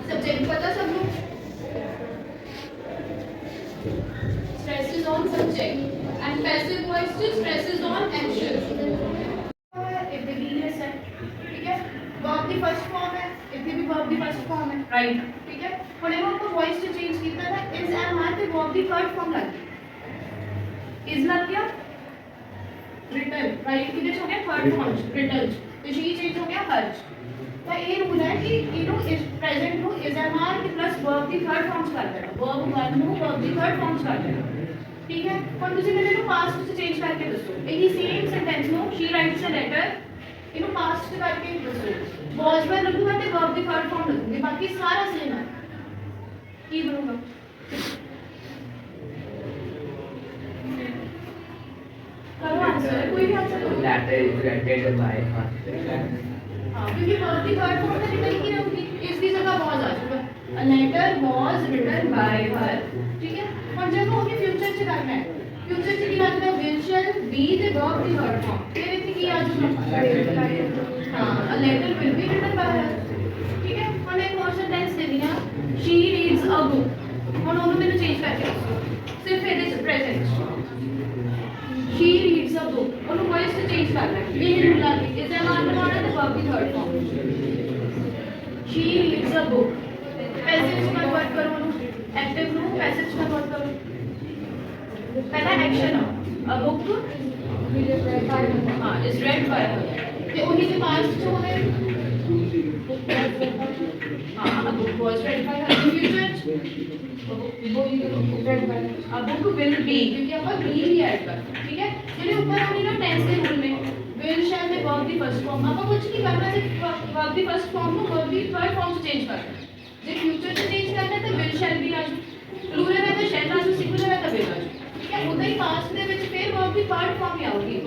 Subject पता सब लोग stress is on subject and passive voice to stress is on action if the be is set ठीक है verb की first form है इतनी भी verb की फर्स्ट फॉर्म है राइट ठीक है ਹੁਣ ਇਹਨੂੰ ਆਪਾਂ वॉइस से चेंज ਕੀਤਾ था is am are ਤੇ verb की थर्ड फॉर्म लग गई is लग गया written राइट किधर हो गया थर्ड फॉर्म written तो she चेंज हो गया hers तो ये रूल है कि इनो is present no is am are के प्लस वर्ब की थर्ड फॉर्म्स कर देना वर्ब वन नो वर्ब की थर्ड फॉर्म्स कर देना ठीक है पर ਤੁਸੀਂ ਮੈਨੂੰ ਇਹਨੂੰ ਪਾਸਟ ਚ ਚੇਂਜ ਕਰਕੇ ਦੱਸੋ ਇਹੀ ਸੇਮ ਸੈਂਟੈਂਸ ਨੂੰ she writes a letter ਇਹਨੂੰ ਪਾਸਟ ਚ ਕਰਕੇ ਦੱਸੋ ਵਾਸ ਵਰ ਲੱਗੂਗਾ ਤੇ verb ਦੀ ਥਰਡ ਫॉर्म ਲੱਗੂਗੀ ਬਾਕੀ ਸਾਰਾ ਸੇਮ ਹੈ ਕੀ ਬਣੂਗਾ करो आंसर कोई भी आंसर करो letter is written by her हां क्योंकि वर्ब की थर्ड फॉर्म में रिटन की रहूगी इसकी जगह वाज आ जाएगा a letter was written by her ठीक है और जब वो फ्यूचर च करना है फ्यूचर च की लगता है will shall be the verb की थर्ड फॉर्म फिर इतनी की आ जाएगा हां a letter will be written by her ठीक है और एक और सेंटेंस दे दिया she reads a book और ਉਹਨੂੰ ਮੈਨੂੰ ਚੇਂਜ ਕਰਕੇ ਦੱਸੋ ਸਿਰਫ ਇਹਦੇ ਚ present she reads a book ਉਹਨੂੰ ਵੌਇਸ ਤੇ ਚੇਂਜ ਕਰਨਾ ਹੈ ਇਹ ਰੂਲ ਆ ਗਈ ਇਸ ਦਾ ਨਾਮ ਬਣਾਉਣਾ ਤੇ verb the third farm she reads a book passive ਚ ਕਨਵਰਟ ਕਰੋ ਉਹਨੂੰ ਐਕਟਿਵ ਨੂੰ ਪੈਸਿਵ ਚ ਕਨਵਰਟ ਕਰੋ ਪਹਿਲਾ ਐਕਸ਼ਨ ਆ a book ਹਾਂ is read by her ਤੇ ਉਹੀ ਦੇ ਪਾਸਟ ਚ ਹੋਵੇ ਹਾਂ a book was read by her in future a book will be क्योंकि ਆਪਾਂ be ही ऐड करना ठीक है ਜਿਹੜੇ ਉੱਪਰ ਆਉਣੀ ਨਾ ਟੈਂਸ ਦੇ ਰੂਲ में will shall ਦੇ verb ਦੀ ਫਰਸਟ ਫਾਰਮ ਆਪਾਂ ਕੁਝ ਨਹੀਂ ਕਰਨਾ ਸਿਰਫ verb ਦੀ ਫਰਸਟ ਫਾਰਮ ਨੂੰ verb ਦੀ ਥਰਡ ਫਾਰਮ ਚ ਚੇਂਜ ਕਰਨਾ ਜੇ ਫਿਊਚਰ ਚ ਚੇਂਜ ਕਰਨਾ ਹੈ ਤਾਂ will shall be ਆ ਜਾਊ ਪਲੂਰਲ ਹੈ ਤਾਂ shall ਆ ਜਾਊ ਸਿੰਗੂਲਰ ਹੈ ਤਾਂ will ਆ ਜਾਊ ਠੀਕ ਹੈ ਉਦਾਂ ਹੀ ਪਾਸਟ ਦੇ ਵਿੱਚ ਫਿਰ verb ਦੀ ਥਰਡ ਫਾਰਮ ਹੀ ਆਊਗੀ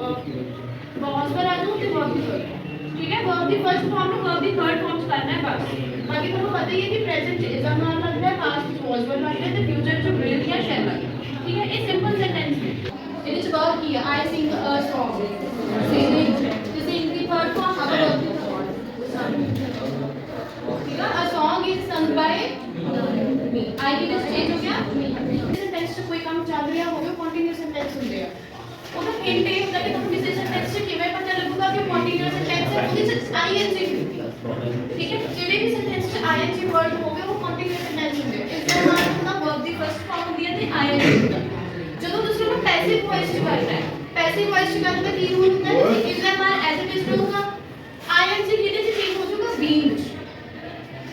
was ਪਰ ਆ ਜਾਊ ਤੇ verb ਦੀ ਥਰਡ ठीक है verb ਦੀ ਫਰਸਟ ਫਾਰਮ ਨੂੰ verb ਦੀ ਥਰਡ ਫਾਰਮ ਚ ਕਰਨਾ ਹੈ ਬਸ ਬਾਕੀ ਤੁਹਾਨੂੰ ਪਤਾ ਹੀ ਹੈ ਕਿ present ਚ is ਆ ਨਾਲ ਲੱਗ ਰਿਹਾ past ਚ was ਵਰ ਲੱਗ ਰਿਹਾ ਤੇ future ਚ will ਜਾਂ shall ਲੱਗ ਰਿਹਾ ठीक है ਇਹ ਸਿੰਪਲ ਸੈਂਟੈਂਸ ਹੈ ਇਹਦੇ ਚ verb ਕੀ ਹੈ I sing a song singing ਤੇ sing ਦੀ ਥਰਡ ਫਾਰਮ ਆਪਾਂ verb ਦੀ ठीक है a song is sung by me I की ਵਿੱਚ ਚੇਂਜ ਹੋ ਗਿਆ ਸੈਂਟੈਂਸ ਚ ਕੋਈ ਕੰਮ ਚੱਲ ਰਿਹਾ ਹੋਵੇ ਕੰਟੀਨਿਊਸ ਸੈਂਟੈਂਸ ਹੁੰਦੇ ਆ ਉਹਦਾ ਹਿੰਟ ਇਹ ਹੁੰਦਾ ਕਿ ਤੁਹਾਨੂੰ ਕਿਸੇ ਸੈਂਟੈਂਸ ਚ ਕਿਵੇਂ ਪਤਾ ਲੱਗੂਗਾ ਕਿ ਕੰਟੀਨਿਊਸ ਸੈਂਟੈਂਸ ਹੈ ਉਹਦੇ ਚ ing ਠੀਕ ਹੈ ਜਿਹੜੇ ਵੀ ਸੈਂਟੈਂਸ ਚ ing ਵਰਡ ਹੋਵੇ ਉਹ ਕੰਟੀਨਿਊਸ ਸੈਂਟੈਂਸ ਹੁੰਦੇ ਆ ਇਸ ਦਾ ਮਤਲਬ ਹੁੰਦਾ ਵਰਬ ਦੀ ਫਰਸਟ ਫਾਰਮ ਹੁੰਦੀ ਹੈ ਤੇ ing ਹੁੰਦਾ ਜਦੋਂ ਤੁਸੀਂ ਉਹਨੂੰ ਪੈਸਿਵ ਵੌਇਸ ਚ ਕਰਨਾ ਹੈ ਪੈਸਿਵ ਵੌਇਸ ਚ ਕਰਨ ਦਾ ਕੀ ਰੂਲ ਹੁੰਦਾ ਹੈ ਇਸ ਦਾ ਮਤਲਬ ਐਜ਼ ਇਟ ਇਜ਼ ਰਹੂਗਾ ing ਕਿਹਦੇ ਚ ਚੇਂਜ ਹੋ ਜਾਊਗਾ being ਵਿੱਚ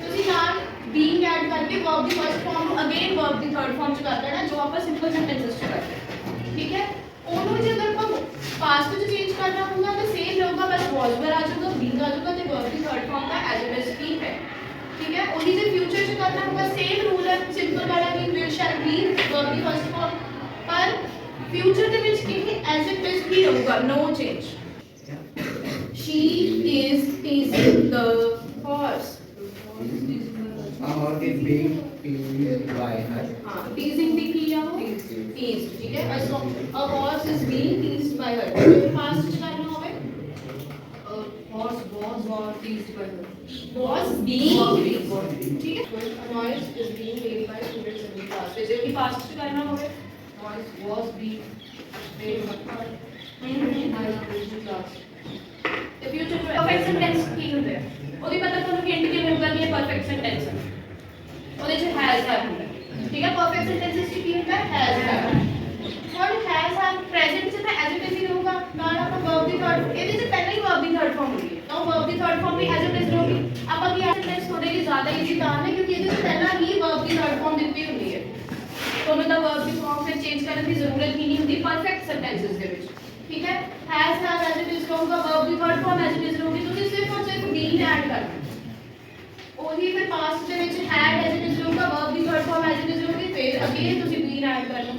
ਤੁਸੀਂ ਨਾਲ being ਐਡ ਕਰਕੇ ਵਰਬ ਦੀ ਫਰਸਟ ਫਾਰਮ ਨੂੰ ਅਗੇਨ ਵਰਬ ਦੀ ਥਰਡ ਫਾਰਮ ਚ ਕਰ ਦੇਣਾ ਜੋ ਆਪਾਂ ਸਿੰਪਲ ਸੈਂਟੈਂਸਸ ਚ ਕਰਦੇ ਹਾਂ ਠੀਕ ਹੈ ਉਹਨੂੰ ਜੇ ਅਗਰ ਆਪਾਂ ਪਾਸਟ ਚ ਚੇਂਜ ਕਰਨਾ ਹੋਊਗਾ ਤਾਂ ਸੇਮ ਰਹੂਗਾ ਬਸ was ਵਰ ਆ ਜਾਊਗਾ being ਆ ਜਾਊਗਾ ਤੇ verb the third farm the as it is be ਹੈ ਠੀਕ ਹੈ ਉਹਦੀ ਜੇ ਫਿਊਚਰ ਚ ਕਰਨਾ ਹੋਊਗਾ ਸੇਮ ਰੂਲ ਹੈ ਸਿੰਪਲ ਵਾਲਾ ਵੀ will shall be verb the first farm ਪਰ ਫਿਊਚਰ ਦੇ ਵਿੱਚ ਇਹ as it is be ਰਹੂਗਾ no change she is teasing the horse or is being teased by her हाँ teasing भी किया हो teased ठीक है a horse is being teased by her तो past च करना होवे horse was teased by her was being ठीक है a noise is being made by students in the class जैसे कि past च करना होवे noise was being made by in class the future perfect sentence ਕੀ ਹੁੰਦੇ ਆ ਉਹਦੀ ਪਤਾ ਤੁਹਾਨੂੰ ਹਿੰਟ ਕਿਵੇਂ ਹੋਊਗਾ ਕਿ ਇਹ perfect sentence ਹੈ ਉਹਦੇ ਚ has have ਹੁੰਦਾ ਠੀਕ ਹੈ perfect sentences ਚ ਕੀ ਹੁੰਦਾ has have ਹੁਣ has have present ਚ ਤਾਂ as it is ਹੀ ਰਹੂਗਾ ਨਾਲ ਆਪਾਂ verb ਦੀ third ਇਹਦੇ ਚ ਪਹਿਲਾਂ ਹੀ verb ਦੀ third form ਹੁੰਦੀ ਹੈ ਤਾਂ verb the third form we as it is ਰਹੂਗੀ ਆਪਾਂ ਕੀ sentence ਥੋੜੇ ਲਈ ਜ਼ਿਆਦਾ ਈਜ਼ੀ ਤਾਂ ਹੈ ਕਿਉਂਕਿ ਇਹਦੇ ਚ ਪਹਿਲਾਂ ਹੀ verb ਦੀ third form ਦਿੱਤੀ ਹੁੰਦੀ ਹੈ ਤੁਹਾਨੂੰ ਤਾਂ verb ਦੀ form ਫਿਰ ਚੇਂਜ ਕਰਨ ਦੀ ਜ਼ਰੂਰਤ ਹੀ ਨਹੀਂ ਹੁੰਦੀ perfect sentences ਦੇ ਵਿੱਚ ठीक है has have as it is ਰਹੂਗਾ verb the third form as it is ਰਹੂਗੀ ਤੁਸੀਂ ਸਿਰਫ और सिर्फ being ऐड करना ਉਹੀ ਫਿਰ past ਦੇ ਵਿੱਚ had as it is ਰਹੂਗਾ verb the third form as it is ਰਹੂਗੀ ਫਿਰ again ਤੁਸੀਂ being ऐड ਕਰਨਾ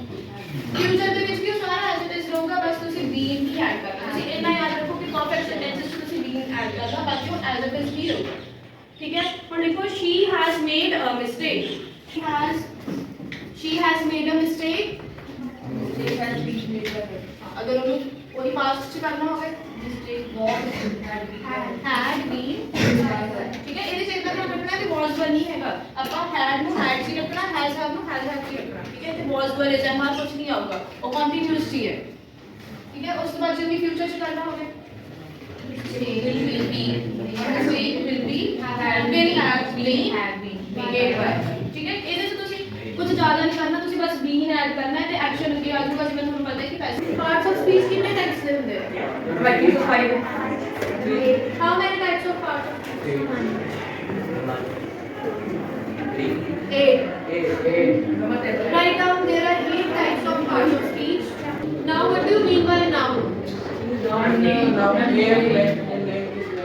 future ਦੇ ਵਿੱਚ ਵੀ ਉਹ ਸਾਰਾ as it is ਰਹੂਗਾ ਬਸ ਤੁਸੀਂ being ਹੀ ऐड ਕਰਨਾ ਤੁਸੀਂ ਇੰਨਾ ਯਾਦ ਰੱਖੋ ਕਿ perfect sentences ਤੁਸੀਂ being ऐड ਕਰਨਾ ਬਾਕੀ ਉਹ as it is ਹੀ ਰਹੂਗਾ ਠੀਕ ਹੈ ਹੁਣ ਲਿਖੋ she has made a mistake she has made a mistake अगर ਉਹਨੂੰ ਉਹਦੀ ਪਾਸਟ ਚ ਕਰਨਾ ਹੋਵੇ mistake was had been ठीक है ਇਹਦੇ ਚ ਇਦਾਂ ਕਰਨਾ ਹੈ ਕਿ was नहीं हैगा ਆਪਾਂ had ਨੂੰ had ਚ ਹੀ ਰੱਖਣਾ has have ਨੂੰ has have ਚ ਹੀ ਰੱਖਣਾ ठीक है ਤੇ was were is am are ਕੁਝ ਨਹੀਂ ਆਊਗਾ ਉਹ ਕੰਟੀਨਿਊਸ ਹੀ ਹੈ ठीक है ਉਸ ਤੋਂ ਬਾਅਦ ਜੇ ਵੀ ਫਿਊਚਰ ਚ ਕਰਨਾ ਹੋਵੇ will be will be have been be ठीक है ਇਹਦੇ ਚ ਤੁਸੀਂ ਕੁਝ ਜ਼ਿਆਦਾ ਨਹੀਂ ਕਰਨਾ ਤੁਸੀਂ ਬਸ been ਐਡ ਕਰਨਾ ਹੈ ਤੇ ਐਕਸ਼ਨ ਅੱਗੇ ਆ ਜਾਊਗਾ ਜਿਵੇਂ ਤੁਹਾਨੂੰ ਪਤਾ ਹੈ ਕਿ ਪੈਸੇ ਪਾਰਟਸ ਆਫ ਸਪੀਚ ਕਿੰਨੇ ਟਾਈਪਸ ਦੇ ਹੁੰਦੇ ਆ 25 how many types of parts Write down there are 8 types of parts of speech. Now what do you mean by noun?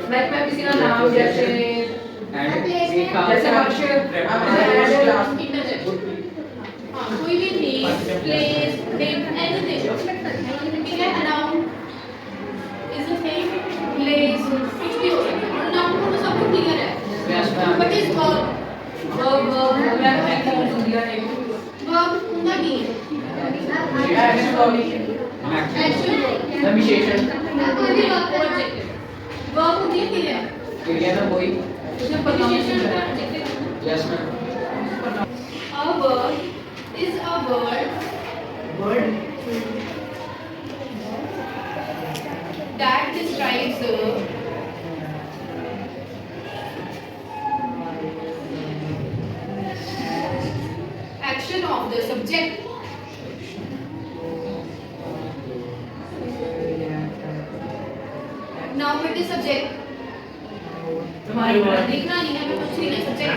Like मैं किसी का नाम जैसे हर्ष हाँ कोई भी name, place, name, anything. ठीक है noun is a thing, place, कुछ भी हो सकता है. Noun को सब कुछ क्लियर है. What is verb? verb Verb होता नहीं है. Action verb. विशेषण कोई भी verb को adjective. Verb होती है क्लियर. क्रिया ना कोई विशेषण का adjective. Yes ma'am A verb is a word that describes the action of the subject. Now what is subject? तुम्हारी बात देखना नहीं है मैं कुछ नहीं है subject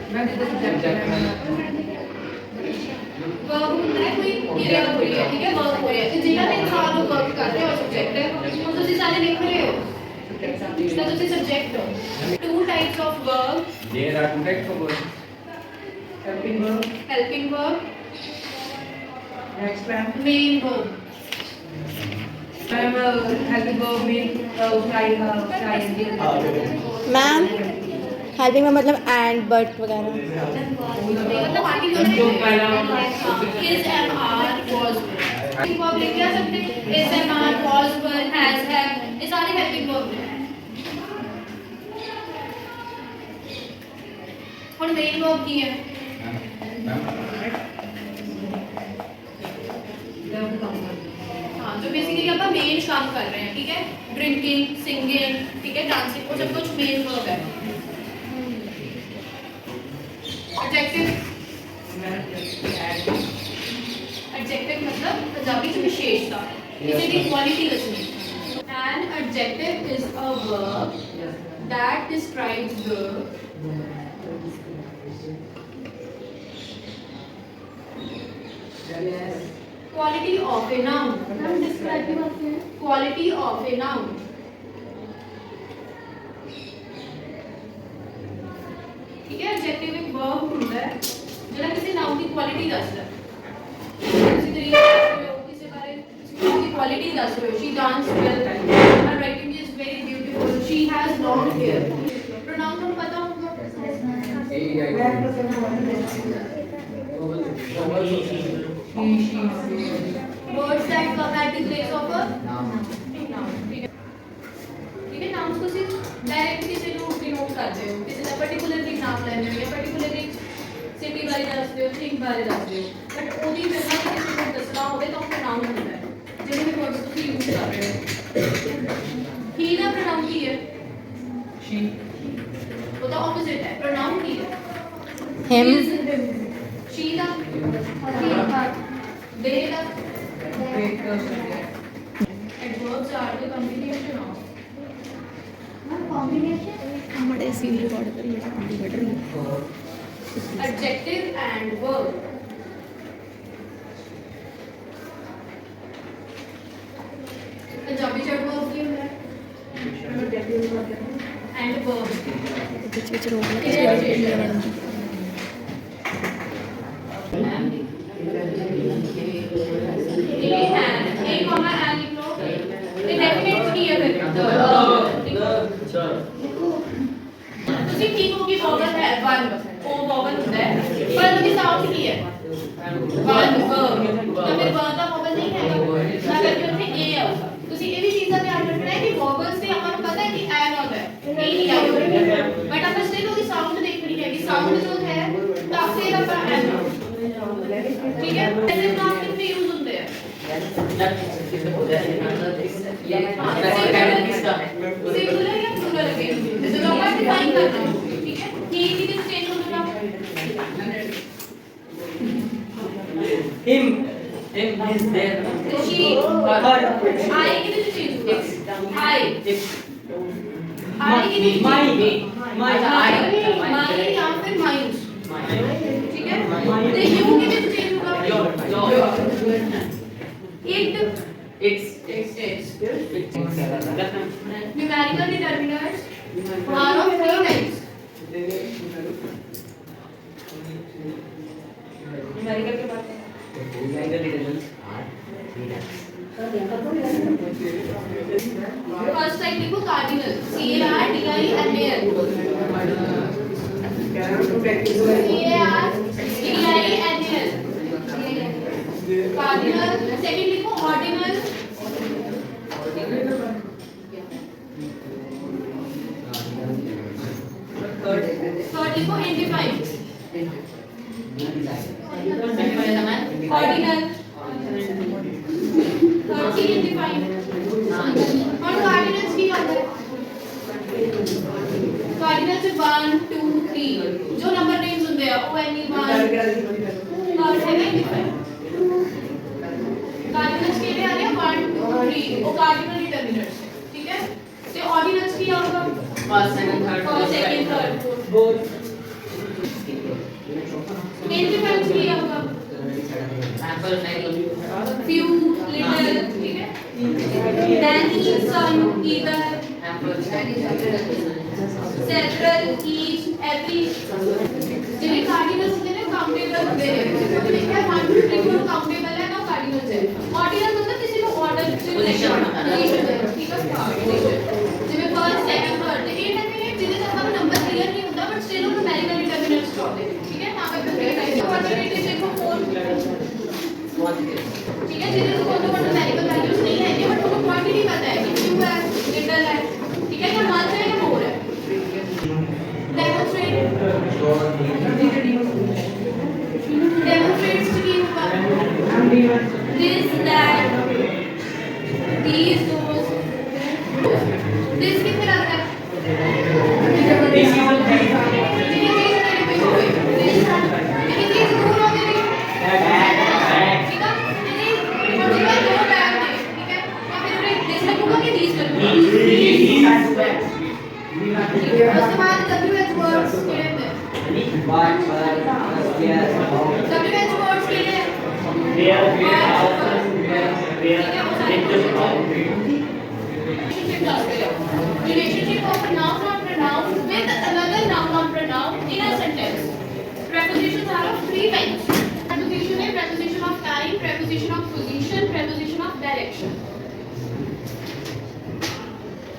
मैं किधर सब्जेक्ट वर्ब होता है कोई क्रिया हो रही है ठीक है वर्ब हो रही है तो जितना भी इंसान लोग वर्ब कर रहे हो सब्जेक्ट है वो तो सारे लिख रहे हो इसका तो सब्जेक्ट हो two types of verb there are two types of words helping verb next ma'am main verb helping verb mean ma'am helping में मतलब एंड बट वगैरह मतलब is am are was verb लिख क्या सकते हैं is am are was were has have ये सारे हेल्पिंग वर्ब हैं और मेन वर्ब की है हाँ जो बेसिकली अपन मेन काम कर रहे हैं ठीक है ड्रिंकिंग सिंगिंग ठीक है डांसिंग वो सब कुछ मेन वर्ब है एडजेक्टिव एडजेक्टिव मतलब पंजाबी की विशेषता इसे की क्वालिटी रचनी an adjective is a verb that describes the quality of a noun हम डिस्क्राइब भी करते हैं quality of a noun ठीक है एडजेक्टिव एक वर्ब ਹੁੰਦਾ ਹੈ ਜਿਹੜਾ ਕਿਸੇ ਨਾउन ਦੀ ਕੁਆਲਿਟੀ ਦੱਸਦਾ ਹੈ ਤੁਸੀਂ ਤਰੀਕ ਦੱਸ ਰਹੇ ਹੋ ਕਿਸੇ ਬਾਰੇ ਕਿਸੇ ਦੀ ਕੁਆਲਿਟੀ ਦੱਸ ਰਹੇ ਹੋ she dance well her writing is very beautiful she has long hair pronoun ਤੁਹਾਨੂੰ ਪਤਾ ਹੋਊਗਾ words that come at the place of a नाम noun ठीक है नाउन्स को सिर्फ डायरेक्ट किसी ਨੂੰ डिनोट ਕਰਦੇ ਹੋ ਕਿਸੇ ਦਾ ਪਾਰਟਿਕੂਲਰਲੀ ਨਾਮ ਲੈਂਦੇ ਹੋ ਜਾਂ ਪਾਰਟਿਕੂਲਰਲੀ ਸਿਟੀ ਬਾਰੇ ਦੱਸਦੇ ਹੋ ਥਿੰਗ ਬਾਰੇ ਦੱਸਦੇ ਹੋ ਬਟ ਉਹਦੀ ਜਗ੍ਹਾ ਤੇ ਕਿਸੇ ਨੂੰ ਦੱਸਣਾ ਹੋਵੇ ਤਾਂ ਉਹ ਨਾउन ਹੁੰਦਾ ਹੈ ਜਿਹੜੇ ਵੀ ਵਰਡਸ ਤੁਸੀਂ ਯੂਜ਼ ਕਰ ਰਹੇ ਹੋ ਹੀ ਦਾ ਪ੍ਰੋਨਾਉਨ ਕੀ ਹੈ she ਉਹਦਾ ਆਪੋਜ਼ਿਟ ਹੈ ਪ੍ਰੋਨਾਉਨ ਕੀ ਹੈ him she the they the break adverbs are the combination of हमारे सीन रिकॉर्ड करिए बढ़ रही है adjective and verb पंजाबी च verb ਕੀ ਹੁੰਦਾ है and verb बीच बीच रोक ये है a comma and लिख लो ये डेफिनेट की है ਤੁਸੀਂ ਠੀਕ ਹੋ ਕਿ ਵੋਵਲ ਹੈ ਵਨ ਉਹ ਵੋਵਲ ਹੁੰਦਾ ਹੈ ਪਰ ਉਹਦੀ ਸਾਊਂਡ ਕੀ ਹੈ ਵਨ ਤਾਂ ਫਿਰ ਵਨ ਦਾ ਵੋਵਲ ਨਹੀਂ ਹੈਗਾ ਨਾ ਕਰਕੇ ਉੱਥੇ ਏ ਆਊਗਾ ਤੁਸੀਂ ਇਹ ਵੀ ਚੀਜ਼ਾਂ ਧਿਆਨ ਰੱਖਣਾ ਹੈ ਕਿ ਵੋਵਲਸ ਤੇ ਆਪਾਂ ਨੂੰ ਪਤਾ ਹੈ ਕਿ ਐਨ ਆਉਂਦਾ ਹੈ ਇਹ ਨਹੀਂ ਆਊਗਾ ਬਟ ਆਪਾਂ ਸਟਿਲ ਉਹਦੀ सिंगुलर या प्लूरल है जैसे तो अपन डिफाइन करना है ठीक है ही किधर चेंज होगा Him is there. she Her. I किधर चेंज होगा I My या फिर माइंड ठीक है तो यू किधर चेंज होगा Your. it It's. numerical determinants are of three types numerical के बात है फर्स्ट टाइप लिखो कार्डिनल CARDINAL कार्डिनल सेकंड लिखो ऑर्डिनल थर्ड लिखो इनडिफाइंड ऑर्डिनल थर्ड की इनडिफाइंड और कार्डिनल्स की होता है कार्डिनल से 1 2 3 जो नंबर नेम्स होते हैं ONE 1 थर्ड है इनडिफाइंड कार्डिनल्स के लिए आ रहे हैं 1 2 3 वो कार्डिनल डिटरमिनर्स है ठीक है तो ऑर्डिनल्स की होगा First, second, third. Second third Both. इनडिफाइंड की होगा Apple, few little ठीक है many some either Apple. several each every जिन्हें कार्डिनल्स होते हैं काउंटेबल होते हैं तो देखिए 1 2 3 4 काउंटेबल है ना कार्डिनल्स है ऑर्डिनल मतलब किसी को ऑर्डर से Position बताना है। ठीक है पोजीशन जिसमें फर्स्ट सेकंड थर्ड ये टाइप है जिन्हें जब हमारा नंबर क्लियर नहीं होता बट स्टिल उनको न्यूमेरिकल डिटरमिनेंट्स होते हैं ठीक है यहां पे क्वांटिटेटिव देखो 4 ठीक है जिन्हें तो न्यूमेरिकल वैल्यूज नहीं है बट उनको क्वांटिटी पता है कि क्यू है लिटल है ठीक है या मच है या मोर है demonstrates to be this that these those this कितने लगता है This is one thing. उसके बाद WH words के लिए WH words के लिए relationship of a noun or pronoun with another noun or pronoun in a sentence. Prepositions are of three types. Preposition है preposition of time, preposition of position, preposition of direction.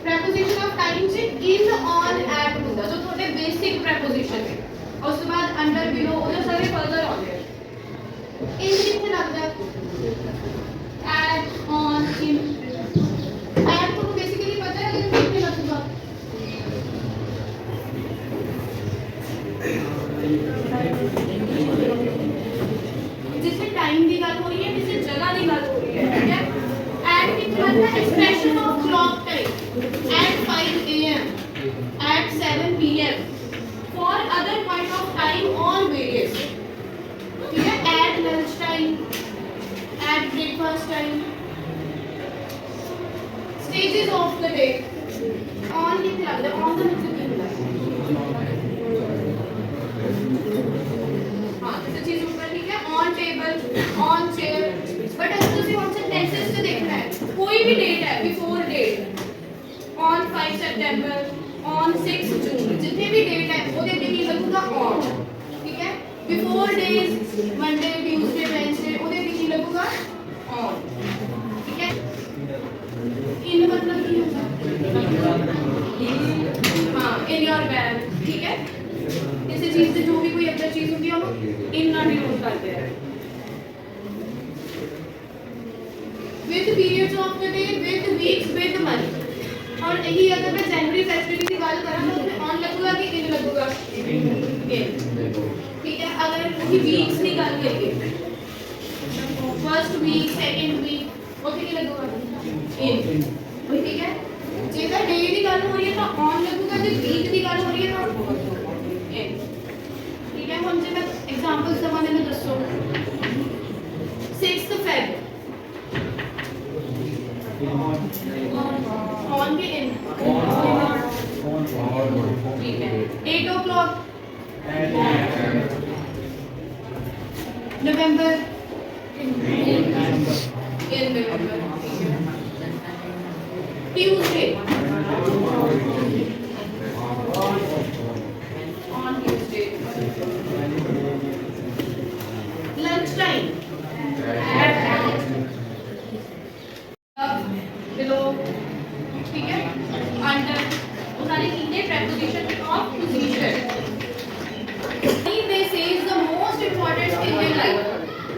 Preposition of time से in, on, at होगा जो थोड़े basic preposition है और उसके बाद under, below उधर सारे further आते हैं. In कितने लगता है? At, on, in. At तो basically पता है लेकिन कितने लगेगा? जिसमें टाइम की बात हो रही है जिसमें जगह की बात हो रही है ठीक है एट कितना है expression of clock time at 5 am at 7 pm for other point of time or various ठीक है at lunch time at breakfast time stages of the day on कितने लगता है on का मतलब क्या होता है हाँ जैसे चीज ऊपर ठीक है on table on chair but अगर तुझे on sentences से देखना है कोई भी डेट है before date on 5 September on 6 June जितने भी डेट है वो देख के लगूंगा on ठीक है before days Monday Tuesday Wednesday वो देख के लगूंगा on ठीक है इन मतलब क्या होता है हाँ in your bag ठीक है इसी चीज से जो भी कोई अदर चीज होती है हम इन ना डिनोट करते हैं with periods of the day with weeks with month और यही अगर मैं जनवरी फरवरी की बात करा तो उसमें ऑन लगूगा कि इन लगूगा ठीक है अगर उसकी वीक्स निकाल के फर्स्ट वीक सेकंड वीक ਉੱਥੇ ਕੀ ਲੱਗੂਗਾ ਇਨ ਉਹ ਠੀਕ ਹੈ ਜੇਕਰ ਡੇ ਦੀ ਗੱਲ ਹੋ ਰਹੀ ਹੈ ਤਾਂ ਔਨ ਲੱਗੂਗਾ ਜੇ ਵੀਕ ਦੀ ਗੱਲ ਹੋ ਰਹੀ ਹੈ ਤਾਂ ਇਨ ਠੀਕ ਹੈ ਹੁਣ ਜੇ ਮੈਂ ਐਗਜ਼ਾਮਪਲਸ ਦਵਾਂ ਮੈਨੂੰ ਦੱਸੋ 6th Feb on के in ठीक है 8 o'clock November in November Tuesday on Tuesday lunch time below ठीक है under वो सारे कितने preposition of position they say is the most important thing in life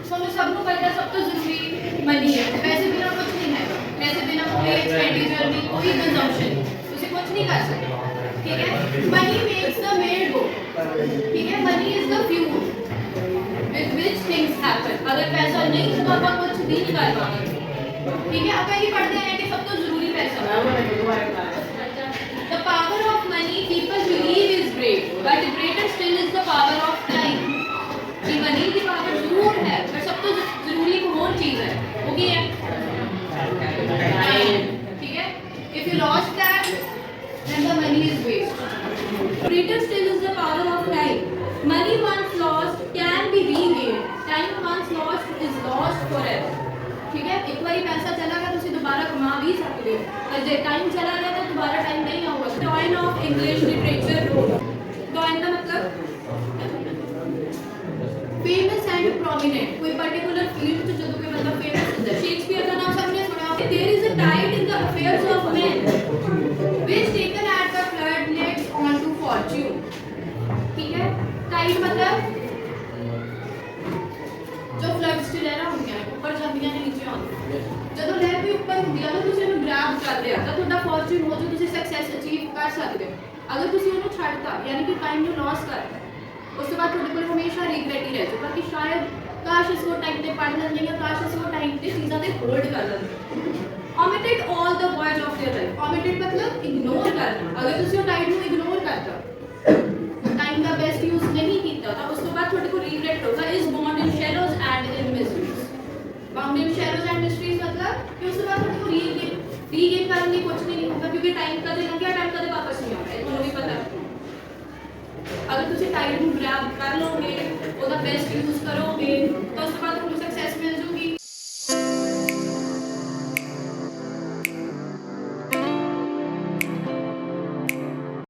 ਤੁਹਾਨੂੰ ਸਭ ਨੂੰ ਪਤਾ ਸਭ ਤੋਂ ਜ਼ਰੂਰੀ ਮਨੀ ਹੈ ਪੈਸੇ ਬਿਨਾ ਕੁਝ ਨਹੀਂ ਹੈ ਪੈਸੇ ਬਿਨਾ ਕੋਈ ਐਕਸਪੈਂਡੀਚਰ ਨਹੀਂ ਕੋਈ ਕੰਜ਼ੰਪਸ਼ਨ ਤੁਸੀਂ ਕੁਝ ਨਹੀਂ ਕਰ ਸਕਦੇ ਠੀਕ ਹੈ money makes the mare go ਠੀਕ ਹੈ money is the fuel with which things happen अगर पैसा नहीं तो आप कुछ भी नहीं कर पाओगे ठीक है आप ये पढ़ते हैं कि सब तो जरूरी पैसा the power of money people believe is great but greater still is the power of time कि मनी की पावर जरूर है पर सब तो जरूरी एक और चीज है वो क्या है टाइम ठीक है if you lost that then the money is waste greater still is the power of time money once lost can be regained time once lost is lost forever ठीक है एक बार पैसा चला गया तो दोबारा कमा भी सकते हो और जब टाइम चला गया तो दोबारा टाइम नहीं आऊगा doyen of English literature role doyen का मतलब फेमस एंड प्रोमिनेंट कोई पर्टिकुलर फील्ड तो जो कोई मतलब फेमस होता है शेक्सपियर का नाम सबने सुना होगा there is a tide in the affairs of men which taken at the flood leads on to fortune ठीक है टाइड मतलब जो फ्लड्स ਚ ਲਹਿਰਾਂ ਹੁੰਦੀਆਂ ਨੇ ਉੱਪਰ ਜਾਂਦੀਆਂ ਨੇ ਨੀਚੇ ਆਉਂਦੀਆਂ ਜਦੋਂ ਲਹਿਰ ਵੀ ਉੱਪਰ ਹੁੰਦੀ ਆ ਤਾਂ ਤੁਸੀਂ ਉਹਨੂੰ ਗ੍ਰੈਬ ਕਰਦੇ ਆ ਤਾਂ ਤੁਹਾਡਾ ਫੋਰਚੂਨ ਹੋ ਜੋ ਤੁਸੀਂ ਸਕਸੈਸ ਅਚੀਵ ਕਰ ਸਕਦੇ ਹੋ ਅਗਰ ਤੁਸੀਂ ਉਹਨੂੰ ਛੱਡਤਾ ਯਾਨੀ ਕਿ ਟਾਈਮ ਨੂੰ ਲਾਸ ਕਰਤਾ ਉਸ ਤੋਂ ਬਾਅਦ ਤੁਹਾਡੇ ਕੋਲ ਹਮੇਸ਼ਾ ਰਿਗਰੈਟ ਹੀ ਰਹਿ ਜਾਊਗਾ ਕਿ ਸ਼ਾਇਦ ਕਾਸ਼ ਇਸ ਉਹ ਟਾਈਮ ਤੇ ਪੜ੍ਹ ਲੈਂਦੇ ਜਾਂ ਕਾਸ਼ ਇਸ ਉਹ ਟਾਈਮ ਤੇ ਚੀਜ਼ਾਂ ਤੇ ਹੋਲਡ ਕਰ ਲੈਂਦੇ omitted all the voyage of their life omitted मतलब ਇਗਨੋਰ ਕਰਨਾ ਅਗਰ ਤੁਸੀਂ ਉਹ ਟਾਈਮ ਨੂੰ ਇਗਨੋਰ ਕਰਤਾ टाइम का बेस्ट यूज नहीं किया था उसके बाद थोड़े को रिग्रेट होगा is bond in shadows and in mysteries bound in shadows and mysteries मतलब कि उसके बाद थोड़े को रीगेन करने की कुछ नहीं होगा क्योंकि टाइम कदे लंघ गया टाइम कदे वापस नहीं आएगा ਤੁਹਾਨੂੰ ਵੀ ਪਤਾ अगर ਤੁਸੀਂ टाइम ਨੂੰ ग्रैब कर